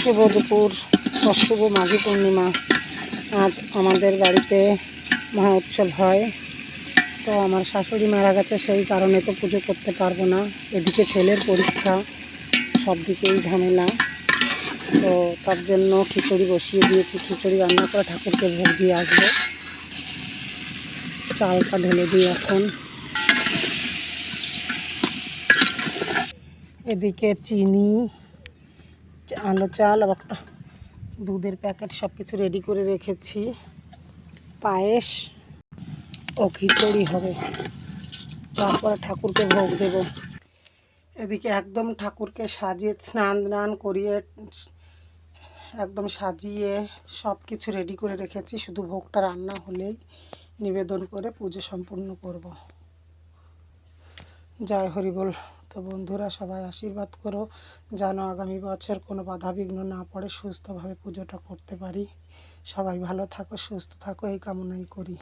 শুভ দুপুর ও শুভ মাঘী পূর্ণিমা। আজ আমাদের বাড়িতে মহা উৎসব হয়। তো আমার শাশুড়ি মারা গেছে, সেই কারণে তো পুজো করতে পারবো না। এদিকে ছেলের পরীক্ষা, সব দিকেই ঝামেলা। তো তার জন্য খিচুড়ি বসিয়ে দিয়েছি। খিচুড়ি রান্না করে ঠাকুরকে ভোগ দিয়ে আসবো। চালটা ঢেলে দিই এখন। এদিকে চিনি, আলো চাল, আবার দুধের প্যাকেট সব কিছু রেডি করে রেখেছি। পায়েস ও খিচুড়ি হবে, তারপরে ঠাকুরকে ভোগ দেব। এদিকে একদম ঠাকুরকে সাজিয়ে স্নান করিয়ে একদম সাজিয়ে সব কিছু রেডি করে রেখেছি। শুধু ভোগটা রান্না হলেই নিবেদন করে পুজো সম্পূর্ণ করব। জয় হরি বল। তো বন্ধুরা, সবাই আশীর্বাদ করো যেন আগামী বছর কোনো বাধাবিঘ্ন না পড়ে, সুস্থভাবে পুজোটা করতে পারি। সবাই ভালো থাকো, সুস্থ থাকো, এই কামনাই করি।